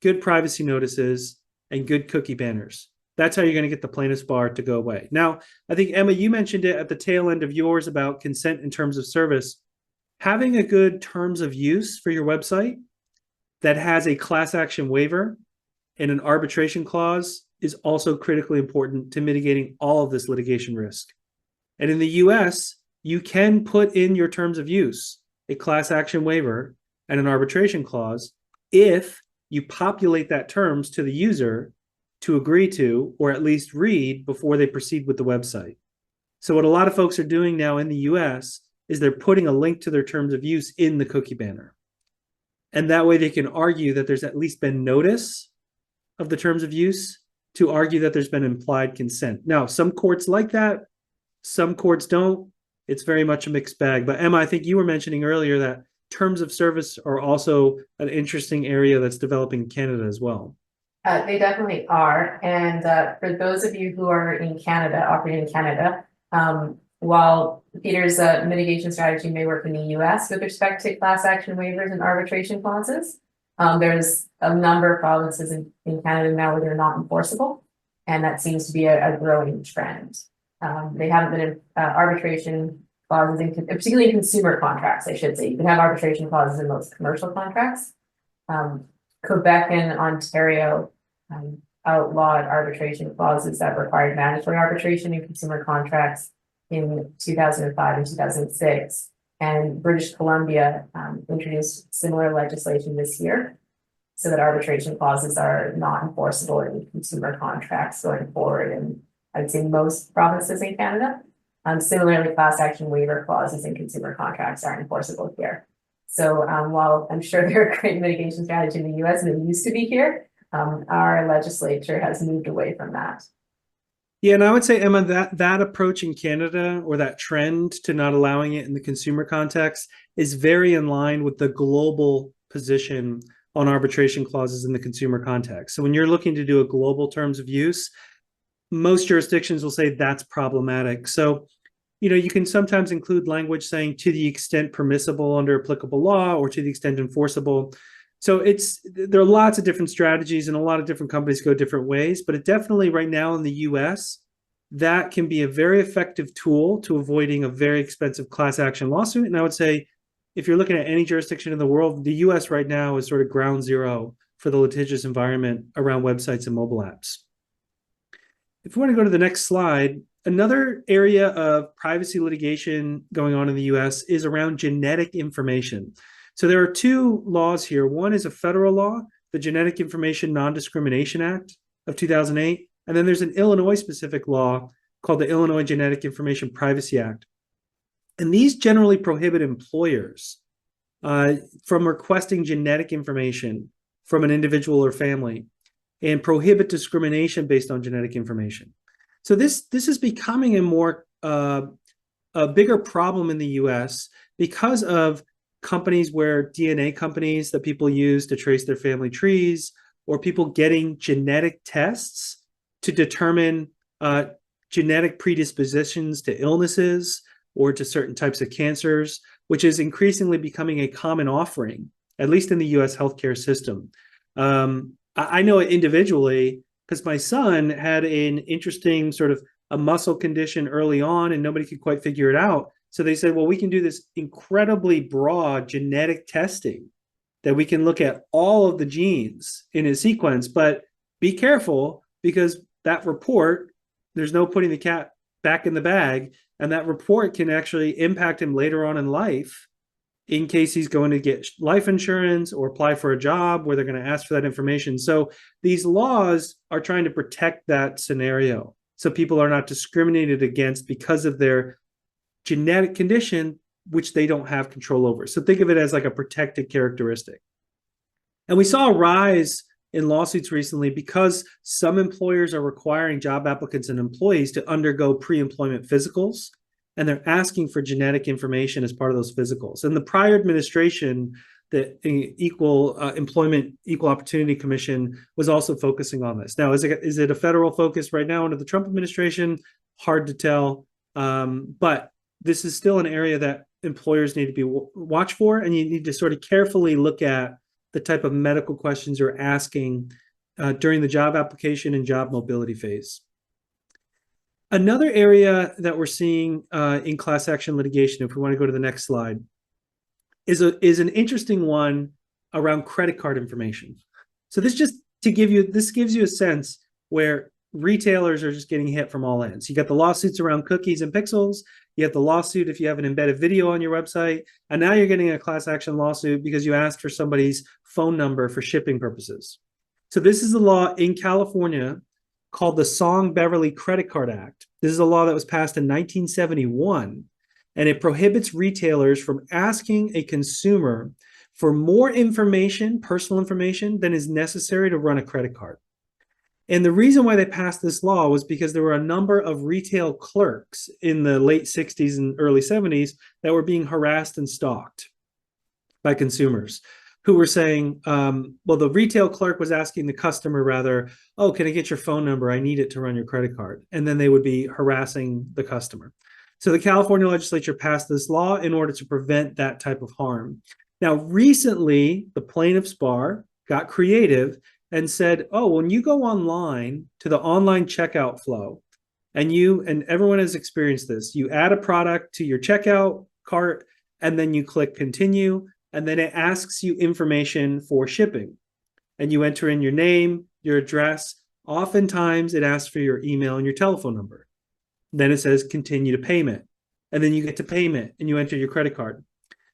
good privacy notices, and good cookie banners. That's how you're going to get the plaintiff's bar to go away. Now, I think, Emma, you mentioned it at the tail end of yours about consent in terms of service. Having a good terms of use for your website that has a class action waiver and an arbitration clause is also critically important to mitigating all of this litigation risk. And in the US, you can put in your terms of use a class action waiver and an arbitration clause if you populate that terms to the user to agree to, or at least read before they proceed with the website. So what a lot of folks are doing now in the US is they're putting a link to their terms of use in the cookie banner. And that way they can argue that there's at least been notice of the terms of use to argue that there's been implied consent. Now, some courts like that, some courts don't. It's very much a mixed bag. But Emma, I think you were mentioning earlier that terms of service are also an interesting area that's developing in Canada as well. They definitely are. And for those of you who are in Canada, operating in Canada, while Peter's mitigation strategy may work in the US with respect to class action waivers and arbitration clauses, there's a number of provinces in Canada now where they're not enforceable. And that seems to be a growing trend. They haven't been in arbitration clauses, particularly in consumer contracts, I should say. You can have arbitration clauses in most commercial contracts. Quebec and Ontario outlawed arbitration clauses that required mandatory arbitration in consumer contracts in 2005 and 2006. And British Columbia introduced similar legislation this year so that arbitration clauses are not enforceable in consumer contracts going forward. And I'd say most provinces in Canada. Similarly, class action waiver clauses in consumer contracts aren't enforceable here. So while I'm sure they're a great mitigation strategy in the US and it used to be here, our legislature has moved away from that. Yeah, and I would say, Emma, that approach in Canada, or that trend to not allowing it in the consumer context, is very in line with the global position on arbitration clauses in the consumer context. So when you're looking to do a global terms of use, most jurisdictions will say that's problematic. So, you can sometimes include language saying to the extent permissible under applicable law or to the extent enforceable. So there are lots of different strategies and a lot of different companies go different ways, but it definitely right now in the US, that can be a very effective tool to avoiding a very expensive class action lawsuit. And I would say, if you're looking at any jurisdiction in the world, the US right now is sort of ground zero for the litigious environment around websites and mobile apps. If you want to go to the next slide, another area of privacy litigation going on in the US is around genetic information. So there are two laws here. One is a federal law, the Genetic Information Non-Discrimination Act of 2008. And then there's an Illinois-specific law called the Illinois Genetic Information Privacy Act. And these generally prohibit employers from requesting genetic information from an individual or family and prohibit discrimination based on genetic information. So this is becoming a bigger problem in the US because of companies where DNA companies that people use to trace their family trees, or people getting genetic tests to determine genetic predispositions to illnesses or to certain types of cancers, which is increasingly becoming a common offering, at least in the US healthcare system. I know it individually because my son had an interesting sort of a muscle condition early on and nobody could quite figure it out. So they said, well, we can do this incredibly broad genetic testing that we can look at all of the genes in his sequence, but be careful because that report, there's no putting the cat back in the bag, and that report can actually impact him later on in life in case he's going to get life insurance or apply for a job where they're going to ask for that information. So these laws are trying to protect that scenario so people are not discriminated against because of their genetic condition, which they don't have control over. So think of it as like a protected characteristic. And we saw a rise in lawsuits recently because some employers are requiring job applicants and employees to undergo pre-employment physicals, and they're asking for genetic information as part of those physicals. And the prior administration, the Equal Employment Equal Opportunity Commission, was also focusing on this. Now, is it a federal focus right now under the Trump administration? Hard to tell, but this is still an area that employers need to be watch for, and you need to sort of carefully look at the type of medical questions you're asking during the job application and job mobility phase. Another area that we're seeing in class action litigation, if we want to go to the next slide, is an interesting one around credit card information. So this gives you a sense where retailers are just getting hit from all ends. You got the lawsuits around cookies and pixels. You have the lawsuit if you have an embedded video on your website. And now you're getting a class action lawsuit because you asked for somebody's phone number for shipping purposes. So this is a law in California called the Song-Beverly Credit Card Act. This is a law that was passed in 1971, and it prohibits retailers from asking a consumer for more information, personal information, than is necessary to run a credit card. And the reason why they passed this law was because there were a number of retail clerks in the late 60s and early 70s that were being harassed and stalked by consumers who were saying, well, the retail clerk was asking the customer rather, oh, can I get your phone number? I need it to run your credit card. And then they would be harassing the customer. So the California legislature passed this law in order to prevent that type of harm. Now, recently, the plaintiffs bar got creative and said, oh, when you go online to the online checkout flow, and everyone has experienced this, you add a product to your checkout cart, and then you click continue, and then it asks you information for shipping. And you enter in your name, your address. Oftentimes, it asks for your email and your telephone number. Then it says continue to payment. And then you get to payment, and you enter your credit card.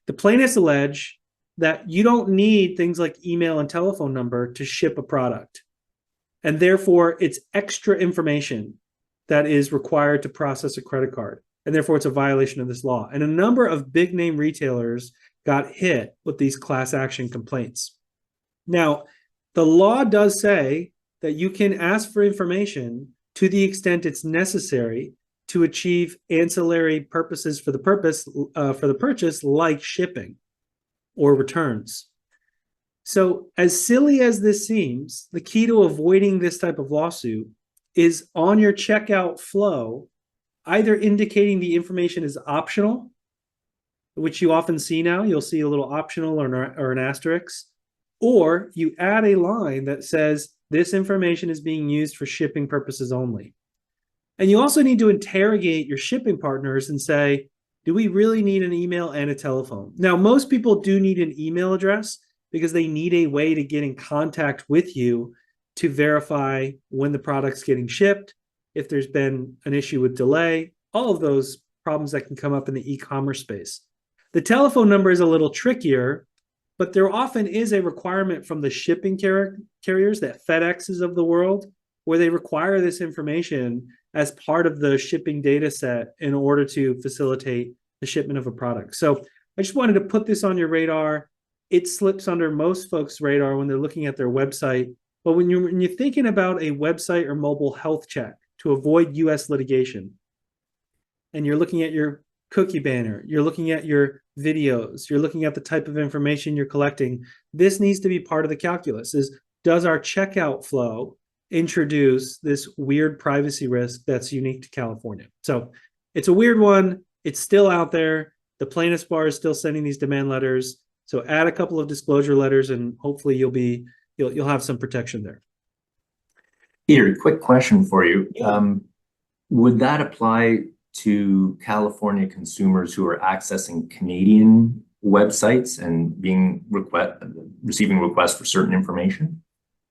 The plaintiffs allege that you don't need things like email and telephone number to ship a product. And therefore, it's extra information that is required to process a credit card. And therefore, it's a violation of this law. And a number of big name retailers got hit with these class action complaints. Now, the law does say that you can ask for information to the extent it's necessary to achieve ancillary purposes for the purchase, like shipping or returns. So, as silly as this seems, the key to avoiding this type of lawsuit is on your checkout flow, either indicating the information is optional, which you often see now. You'll see a little optional or an asterisk, or you add a line that says this information is being used for shipping purposes only. And you also need to interrogate your shipping partners and say, do we really need an email and a telephone? Now, most people do need an email address because they need a way to get in contact with you to verify when the product's getting shipped, if there's been an issue with delay, all of those problems that can come up in the e-commerce space. The telephone number is a little trickier, but there often is a requirement from the shipping carriers, that FedExes of the world, where they require this information as part of the shipping data set in order to facilitate the shipment of a product. So I just wanted to put this on your radar. It slips under most folks' radar when they're looking at their website. But when you're thinking about a website or mobile health check to avoid US litigation, and you're looking at your cookie banner, you're looking at your videos, you're looking at the type of information you're collecting, this needs to be part of the calculus. Does our checkout flow introduce this weird privacy risk that's unique to California? So it's a weird one. It's still out there. The plaintiffs bar is still sending these demand letters. So add a couple of disclosure letters, and hopefully you'll have some protection there. Peter, quick question for you. Would that apply to California consumers who are accessing Canadian websites and receiving requests for certain information?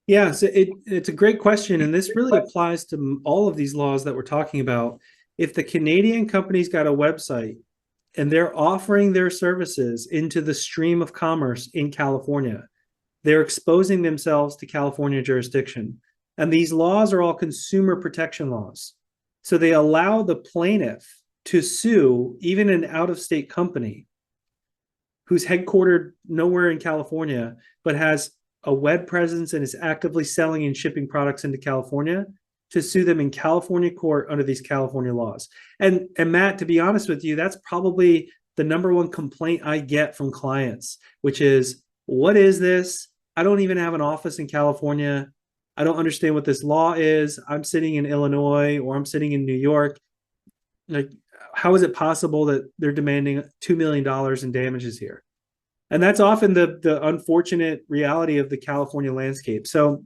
Yeah, so it's a great question, and this really applies to all of these laws that we're talking about. If the Canadian company's got a website and they're offering their services into the stream of commerce in California, they're exposing themselves to California jurisdiction. And these laws are all consumer protection laws. So they allow the plaintiff to sue even an out-of-state company who's headquartered nowhere in California, but has a web presence and is actively selling and shipping products into California, to sue them in California court under these California laws. And Matt, to be honest with you, that's probably the number one complaint I get from clients, which is, what is this? I don't even have an office in California. I don't understand what this law is. I'm sitting in Illinois or I'm sitting in New York. Like, how is it possible that they're demanding $2 million in damages here? And that's often the unfortunate reality of the California landscape. So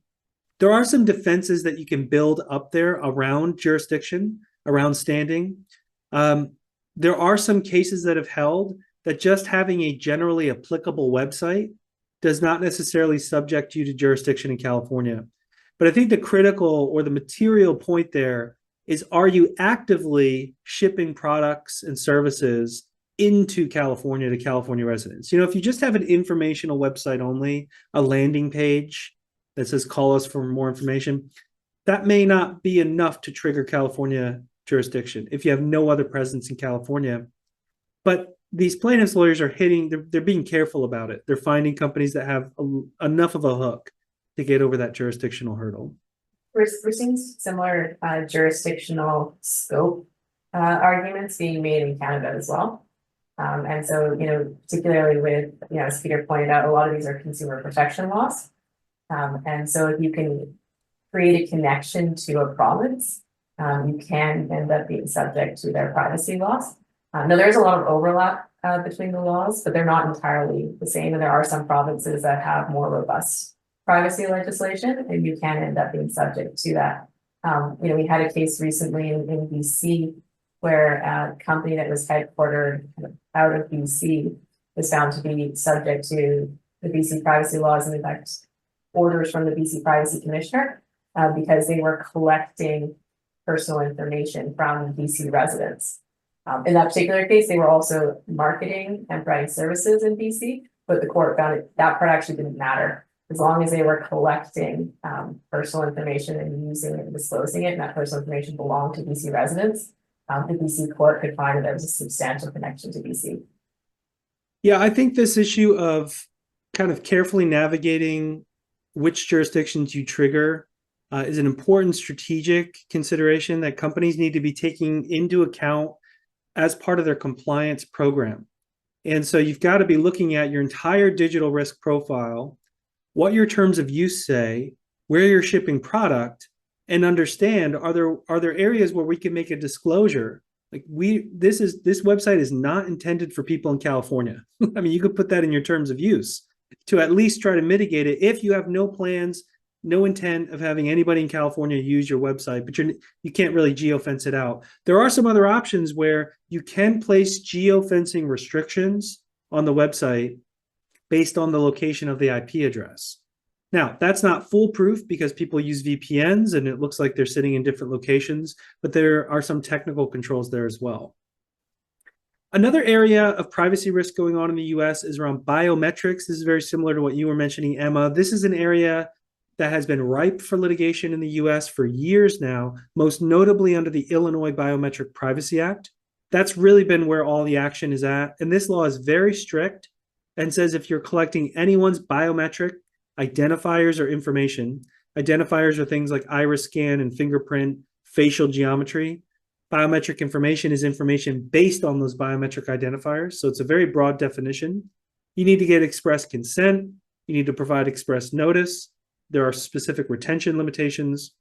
there are some defenses that you can build up there around jurisdiction, around standing. There are some cases that have held that just having a generally applicable website does not necessarily subject you to jurisdiction in California. But I think the critical or the material point there is, are you actively shipping products and services into California to California residents? If you just have an informational website only, a landing page that says call us for more information, that may not be enough to trigger California jurisdiction if you have no other presence in California. But these plaintiffs' lawyers they're being careful about it. They're finding companies that have enough of a hook to get over that jurisdictional hurdle. We're seeing similar jurisdictional scope arguments being made in Canada as well. And so, particularly with, as Peter pointed out, a lot of these are consumer protection laws. And so if you can create a connection to a province, you can end up being subject to their privacy laws. Now, there's a lot of overlap between the laws, but they're not entirely the same. And there are some provinces that have more robust privacy legislation, and you can end up being subject to that. We had a case recently in BC where a company that was headquartered out of BC was found to be subject to the BC privacy laws, and in fact, orders from the BC Privacy Commissioner because they were collecting personal information from BC residents. In that particular case, they were also marketing and providing services in BC, but the court found that part actually didn't matter. As long as they were collecting personal information and using it and disclosing it, and that personal information belonged to BC residents, the BC court could find that there was a substantial connection to BC. Yeah, I think this issue of kind of carefully navigating which jurisdictions you trigger is an important strategic consideration that companies need to be taking into account as part of their compliance program. And so you've got to be looking at your entire digital risk profile, what your terms of use say, where you're shipping product, and understand, are there areas where we can make a disclosure? Like this website is not intended for people in California. I mean, you could put that in your terms of use to at least try to mitigate it if you have no plans, no intent of having anybody in California use your website, but you can't really geofence it out. There are some other options where you can place geofencing restrictions on the website based on the location of the IP address. Now, that's not foolproof because people use VPNs and it looks like they're sitting in different locations, but there are some technical controls there as well. Another area of privacy risk going on in the US is around biometrics. This is very similar to what you were mentioning, Emma. This is an area that has been ripe for litigation in the US for years now, most notably under the Illinois Biometric Privacy Act. That's really been where all the action is at. And this law is very strict and says if you're collecting anyone's biometric identifiers or information, identifiers are things like iris scan and fingerprint, facial geometry. Biometric information is information based on those biometric identifiers. So it's a very broad definition. You need to get express consent. You need to provide express notice. There are specific retention limitations.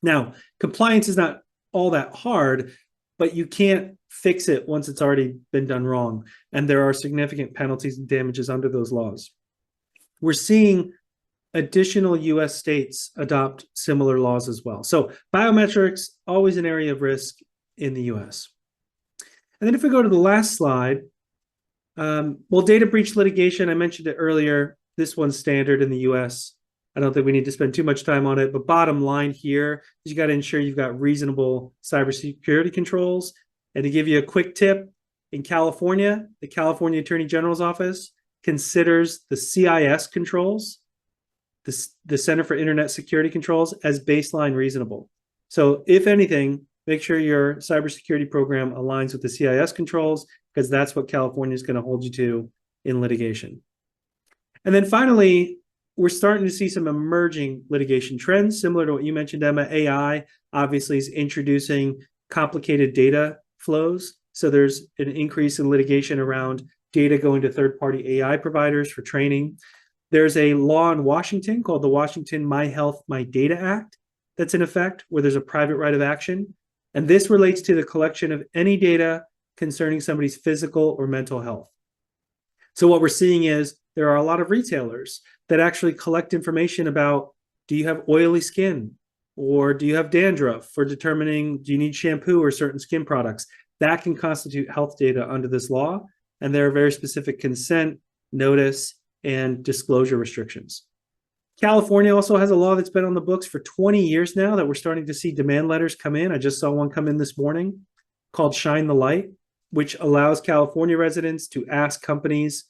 Now, compliance is not all that hard, but you can't fix it once it's already been done wrong. And there are significant penalties and damages under those laws. We're seeing additional US states adopt similar laws as well. So biometrics, always an area of risk in the US. And then if we go to the last slide, data breach litigation, I mentioned it earlier, this one's standard in the US. I don't think we need to spend too much time on it, but bottom line here is you got to ensure you've got reasonable cybersecurity controls. And to give you a quick tip, in California, the California Attorney General's Office considers the CIS controls, the Center for Internet Security Controls, as baseline reasonable. So if anything, make sure your cybersecurity program aligns with the CIS controls, because that's what California is going to hold you to in litigation. And then finally, we're starting to see some emerging litigation trends, similar to what you mentioned, Emma. AI obviously is introducing complicated data flows. So there's an increase in litigation around data going to third-party AI providers for training. There's a law in Washington called the Washington My Health, My Data Act that's in effect, where there's a private right of action. And this relates to the collection of any data concerning somebody's physical or mental health. So what we're seeing is there are a lot of retailers that actually collect information about, do you have oily skin? Or do you have dandruff, for determining, do you need shampoo or certain skin products? That can constitute health data under this law. And there are very specific consent, notice, and disclosure restrictions. California also has a law that's been on the books for 20 years now that we're starting to see demand letters come in. I just saw one come in this morning called Shine the Light, which allows California residents to ask companies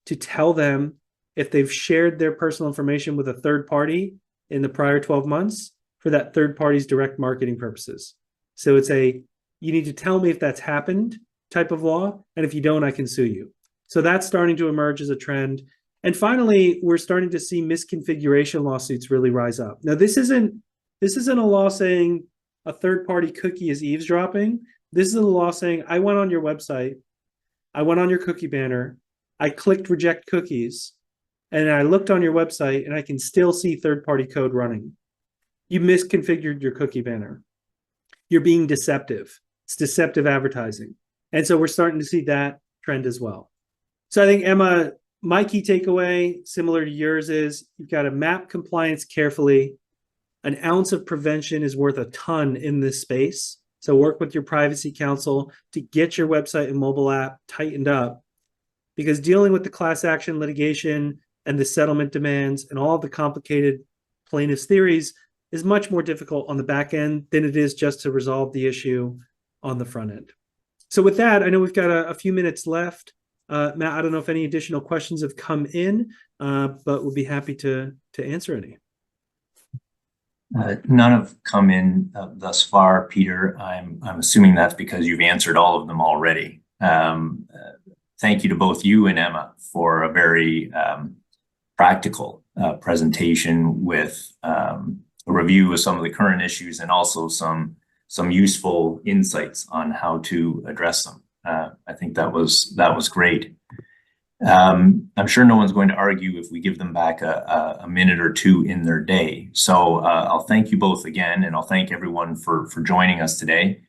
to tell them if they've shared their personal information with a third party in the prior 12 months for that third party's direct marketing purposes. So it's a, you need to tell me if that's happened type of law, and if you don't, I can sue you. So that's starting to emerge as a trend. And finally, we're starting to see misconfiguration lawsuits really rise up. Now, this isn't This isn't a law saying a third-party cookie is eavesdropping. This is a law saying I went on your website, I went on your cookie banner, I clicked reject cookies, and I looked on your website and I can still see third-party code running. You misconfigured your cookie banner. You're being deceptive. It's deceptive advertising. And so we're starting to see that trend as well. So I think, Emma, my key takeaway, similar to yours, is you've got to map compliance carefully. An ounce of prevention is worth a ton in this space. So work with your privacy counsel to get your website and mobile app tightened up, because dealing with the class action litigation and the settlement demands and all of the complicated plaintiff's theories is much more difficult on the back end than it is just to resolve the issue on the front end. So with that, I know we've got a few minutes left. Matt, I don't know if any additional questions have come in, but we'll be happy to answer any. None have come in thus far, Peter. I'm assuming that's because you've answered all of them already. Thank you to both you and Emma for a very practical presentation with a review of some of the current issues and also some useful insights on how to address them. I think that was great. I'm sure no one's going to argue if we give them back a minute or two in their day. So I'll thank you both again, and I'll thank everyone for joining us today.